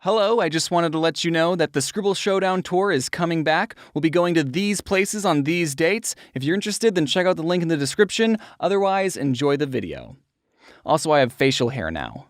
Hello, I just wanted to let you know that the Scribble Showdown tour is coming back. We'll be going to these places on these dates. If you're interested, then check out the link in the description. Otherwise, enjoy the video. Also, I have facial hair now.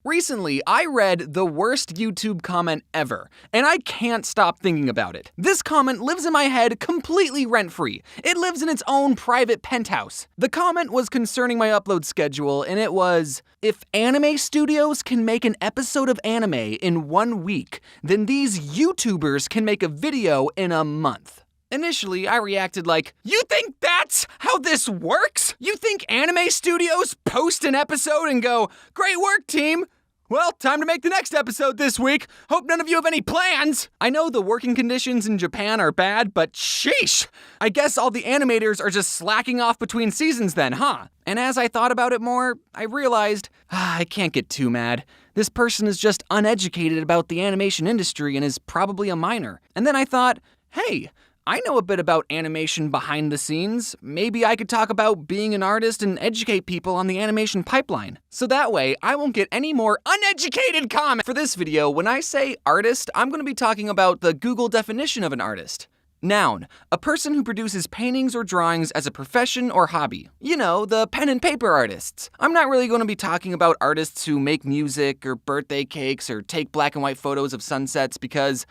Recently, I read the worst YouTube comment ever, and I can't stop thinking about it. This comment lives in my head completely rent-free. It lives in its own private penthouse. The comment was concerning my upload schedule, and it was, if anime studios can make an episode of anime in 1 week, then these YouTubers can make a video in a month. Initially, I reacted like, you think that's how this works? You think anime studios post an episode and go, great work, team? Well, time to make the next episode this week. Hope none of you have any plans. I know the working conditions in Japan are bad, but sheesh. I guess all the animators are just slacking off between seasons then, huh? And as I thought about it more, I realized, I can't get too mad. This person is just uneducated about the animation industry and is probably a minor. And then I thought, hey, I know a bit about animation behind the scenes. Maybe I could talk about being an artist and educate people on the animation pipeline. So that way, I won't get any more uneducated comments. For this video, when I say artist, I'm going to be talking about the Google definition of an artist. Noun, a person who produces paintings or drawings as a profession or hobby. You know, the pen and paper artists. I'm not really going to be talking about artists who make music or birthday cakes or take black and white photos of sunsets because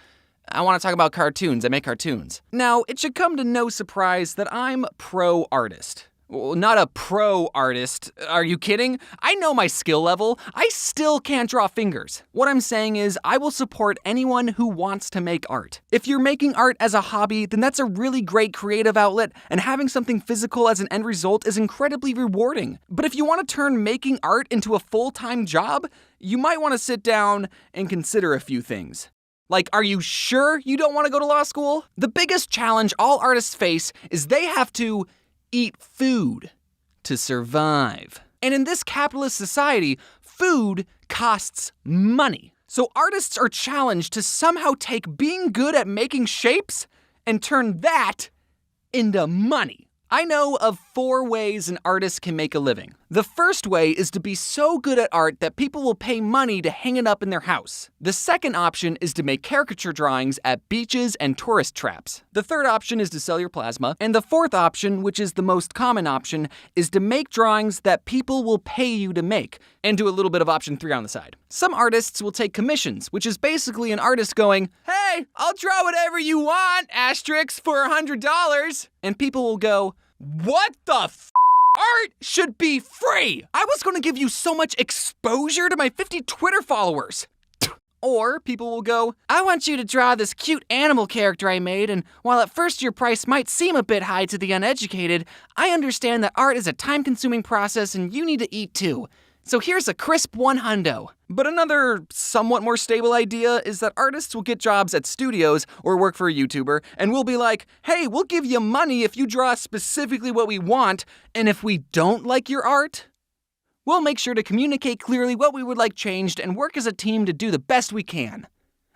I want to talk about cartoons. I make cartoons. Now, it should come to no surprise that I'm pro-artist. Well, not a pro-artist. Are you kidding? I know my skill level. I still can't draw fingers. What I'm saying is I will support anyone who wants to make art. If you're making art as a hobby, then that's a really great creative outlet, and having something physical as an end result is incredibly rewarding. But if you want to turn making art into a full-time job, you might want to sit down and consider a few things. Like, are you sure you don't want to go to law school? The biggest challenge all artists face is they have to eat food to survive. And in this capitalist society, food costs money. So artists are challenged to somehow take being good at making shapes and turn that into money. I know of 4 ways an artist can make a living. The first way is to be so good at art that people will pay money to hang it up in their house. The second option is to make caricature drawings at beaches and tourist traps. The third option is to sell your plasma. And the fourth option, which is the most common option, is to make drawings that people will pay you to make, and do a little bit of option 3 on the side. Some artists will take commissions, which is basically an artist going, hey, I'll draw whatever you want, asterisk, for $100. And people will go, what the f***? Art should be free! I was gonna give you so much exposure to my 50 Twitter followers. Or people will go, I want you to draw this cute animal character I made, and while at first your price might seem a bit high to the uneducated, I understand that art is a time-consuming process and you need to eat too. So here's a crisp $100. But another somewhat more stable idea is that artists will get jobs at studios or work for a YouTuber, and we'll be like, hey, we'll give you money if you draw specifically what we want, and if we don't like your art, we'll make sure to communicate clearly what we would like changed and work as a team to do the best we can.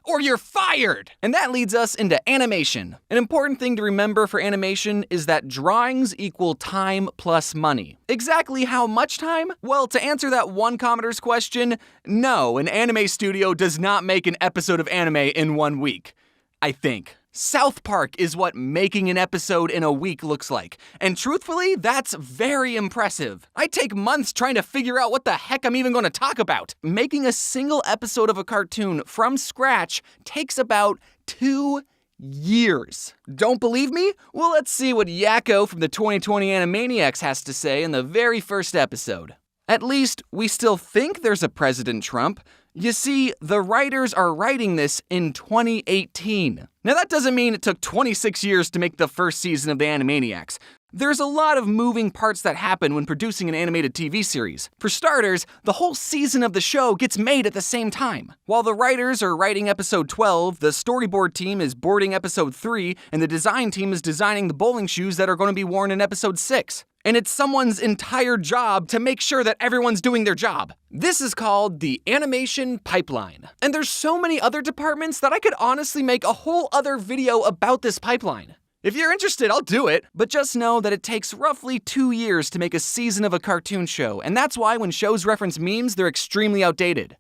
Or you're fired! And that leads us into animation. An important thing to remember for animation is that drawings equal time plus money. Exactly how much time? Well, to answer that one commenter's question, no, an anime studio does not make an episode of anime in 1 week. I think. South Park is what making an episode in a week looks like. And truthfully, that's very impressive. I take months trying to figure out what the heck I'm even going to talk about. Making a single episode of a cartoon from scratch takes about 2 years. Don't believe me? Well, let's see what Yakko from the 2020 Animaniacs has to say in the very first episode. At least, we still think there's a President Trump. You see, the writers are writing this in 2018. Now that doesn't mean it took 26 years to make the first season of the Animaniacs. There's a lot of moving parts that happen when producing an animated TV series. For starters, the whole season of the show gets made at the same time. While the writers are writing episode 12, the storyboard team is boarding episode 3, and the design team is designing the bowling shoes that are going to be worn in episode 6. And it's someone's entire job to make sure that everyone's doing their job. This is called the animation pipeline. And there's so many other departments that I could honestly make a whole other video about this pipeline. If you're interested, I'll do it. But just know that it takes roughly 2 years to make a season of a cartoon show, and that's why when shows reference memes, they're extremely outdated.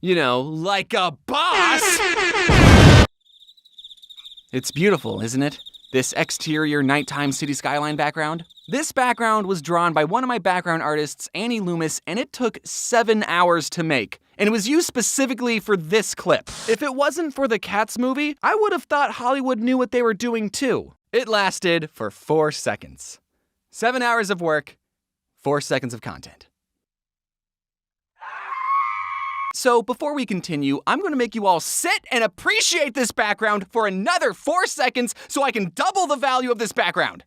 You know, like a boss! It's beautiful, isn't it? This exterior nighttime city skyline background? This background was drawn by one of my background artists, Annie Loomis, and it took 7 hours to make. And it was used specifically for this clip. If it wasn't for the Cats movie, I would have thought Hollywood knew what they were doing too. It lasted for 4 seconds. 7 hours of work, 4 seconds of content. So before we continue, I'm going to make you all sit and appreciate this background for another 4 seconds so I can double the value of this background.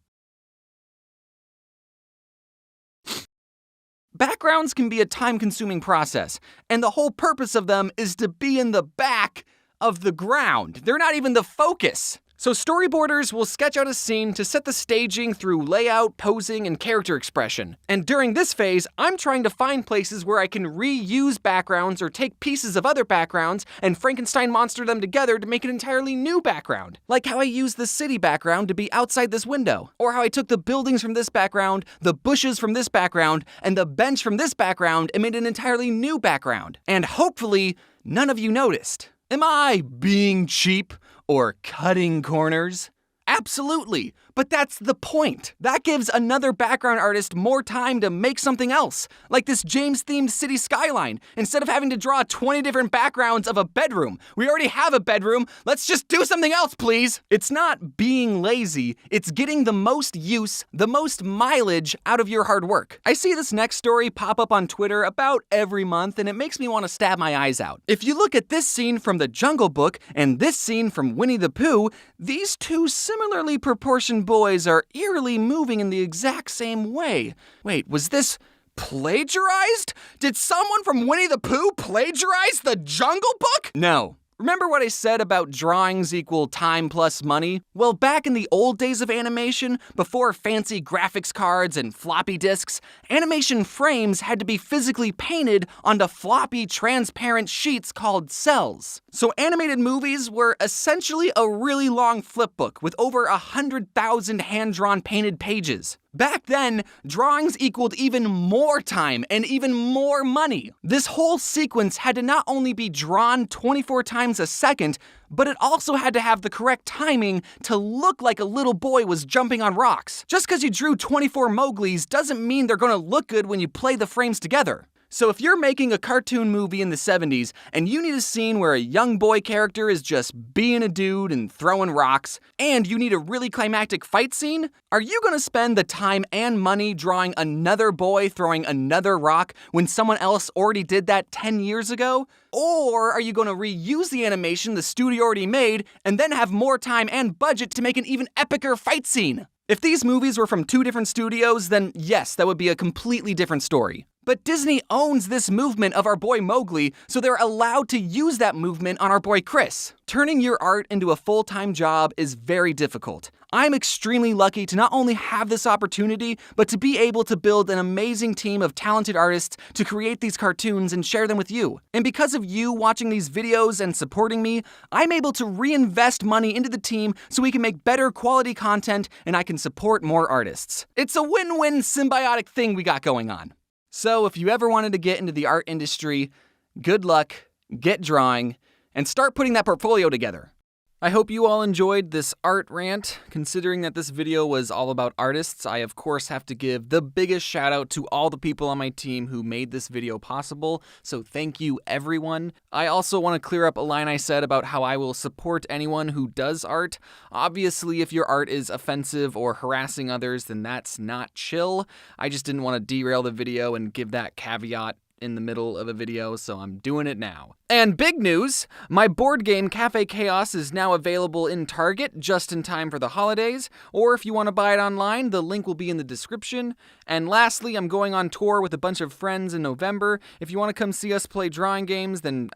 Backgrounds can be a time-consuming process, and the whole purpose of them is to be in the back of the ground. They're not even the focus. So storyboarders will sketch out a scene to set the staging through layout, posing, and character expression. And during this phase, I'm trying to find places where I can reuse backgrounds or take pieces of other backgrounds and Frankenstein monster them together to make an entirely new background. Like how I used the city background to be outside this window. Or how I took the buildings from this background, the bushes from this background, and the bench from this background and made an entirely new background. And hopefully, none of you noticed. Am I being cheap? Or cutting corners? Absolutely, but that's the point. That gives another background artist more time to make something else, like this James-themed city skyline. Instead of having to draw 20 different backgrounds of a bedroom, we already have a bedroom, let's just do something else, please. It's not being lazy, it's getting the most use, the most mileage out of your hard work. I see this next story pop up on Twitter about every month, and it makes me want to stab my eyes out. If you look at this scene from The Jungle Book and this scene from Winnie the Pooh, these two similarly proportioned boys are eerily moving in the exact same way. Wait, was this plagiarized? Did someone from Winnie the Pooh plagiarize The Jungle Book? No. Remember what I said about drawings equal time plus money? Well, back in the old days of animation, before fancy graphics cards and floppy disks, animation frames had to be physically painted onto floppy transparent sheets called cells. So animated movies were essentially a really long flipbook with over 100,000 hand-drawn painted pages. Back then, drawings equaled even more time and even more money. This whole sequence had to not only be drawn 24 times a second, but it also had to have the correct timing to look like a little boy was jumping on rocks. Just because you drew 24 Mowglis doesn't mean they're gonna look good when you play the frames together. So if you're making a cartoon movie in the 70s and you need a scene where a young boy character is just being a dude and throwing rocks, and you need a really climactic fight scene, are you gonna spend the time and money drawing another boy throwing another rock when someone else already did that 10 years ago? Or are you gonna reuse the animation the studio already made and then have more time and budget to make an even epicer fight scene? If these movies were from 2 different studios, then yes, that would be a completely different story. But Disney owns this movement of our boy Mowgli, so they're allowed to use that movement on our boy Chris. Turning your art into a full-time job is very difficult. I'm extremely lucky to not only have this opportunity, but to be able to build an amazing team of talented artists to create these cartoons and share them with you. And because of you watching these videos and supporting me, I'm able to reinvest money into the team so we can make better quality content and I can support more artists. It's a win-win symbiotic thing we got going on. So if you ever wanted to get into the art industry, good luck, get drawing, and start putting that portfolio together. I hope you all enjoyed this art rant. Considering that this video was all about artists, I of course have to give the biggest shout out to all the people on my team who made this video possible, so thank you everyone. I also want to clear up a line I said about how I will support anyone who does art. Obviously, if your art is offensive or harassing others, then that's not chill. I just didn't want to derail the video and give that caveat in the middle of a video, so I'm doing it now. And big news, my board game Cafe Chaos is now available in Target just in time for the holidays, or if you want to buy it online, the link will be in the description. And lastly, I'm going on tour with a bunch of friends in November. If you want to come see us play drawing games, then